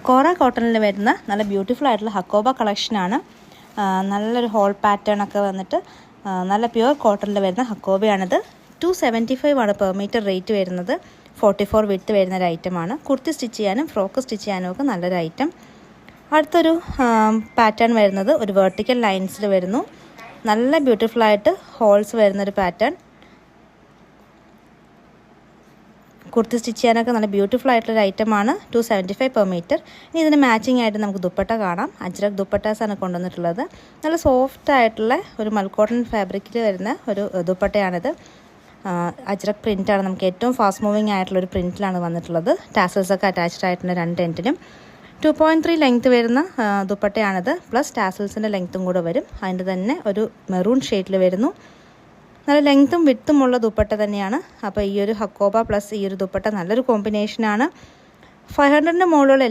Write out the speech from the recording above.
കോറ കോട്ടണിൽ വരുന്ന നല്ല ബ്യൂട്ടിഫുൾ ആയിട്ടുള്ള ഹക്കോബ കളക്ഷനാണ്. നല്ലൊരു ഹോൾ പാറ്റേൺ ഒക്കെ വന്നിട്ട് നല്ല പ്യുവർ കോട്ടണിൽ വരുന്ന ഹക്കോബയാണിത്. 275 ആണ് പെർ മീറ്റർ റേറ്റ് വരുന്നത്. 44 വിഡ്ത്ത് വരുന്ന ഒരു ഐറ്റമാണ്. കുർത്തി സ്റ്റിച്ച് ചെയ്യാനും ഫ്രോക്ക് സ്റ്റിച്ച് ചെയ്യാനും ഒക്കെ നല്ലൊരു ഐറ്റം. അടുത്തൊരു പാറ്റേൺ വരുന്നത് ഒരു വെർട്ടിക്കൽ ലൈൻസിൽ വരുന്നു. നല്ല ബ്യൂട്ടിഫുൾ ആയിട്ട് ഹോൾസ് വരുന്നൊരു പാറ്റേൺ. കുർത്തി സ്റ്റിച്ച് ചെയ്യാനൊക്കെ നല്ല ബ്യൂട്ടിഫുൾ ആയിട്ടുള്ളൊരു ഐറ്റമാണ്. 275 പെർ മീറ്റർ. ഇനി ഇതിന് മാച്ചിങ് ആയിട്ട് നമുക്ക് ദുപ്പട്ട കാണാം. അജ്രക് ദുപ്പട്ടാസാണ് കൊണ്ടുവന്നിട്ടുള്ളത്. നല്ല സോഫ്റ്റ് ആയിട്ടുള്ള ഒരു മൽക്കോട്ടൺ ഫാബ്രിക്കിൽ വരുന്ന ഒരു ദുപ്പട്ടയാണിത്. അജ്രക് പ്രിൻ്റാണ്. നമുക്ക് ഏറ്റവും ഫാസ്റ്റ് മൂവിങ് ആയിട്ടുള്ളൊരു പ്രിൻറ്റിലാണ് വന്നിട്ടുള്ളത്. ടാസൽസൊക്കെ അറ്റാച്ച്ഡ് ആയിട്ടുണ്ട് 2 എൻഡിനും. 2.3 ലെങ്ത്ത് വരുന്ന ദുപ്പട്ടയാണിത്. പ്ലസ് ടാസൽസിൻ്റെ ലെങ്ത്തും കൂടെ വരും. അതിൻ്റെ തന്നെ ഒരു മെറൂൺ ഷെയ്ഡിൽ വരുന്നു. നല്ല ലെങ്ത്തും വിഡ്ത്തുമുള്ള ദുപ്പട്ട തന്നെയാണ്. അപ്പോൾ ഈ ഒരു ഹക്കോബ പ്ലസ് ഈ ഒരു ദുപ്പട്ട നല്ലൊരു കോമ്പിനേഷനാണ്. 500ന് മുകളിലുള്ള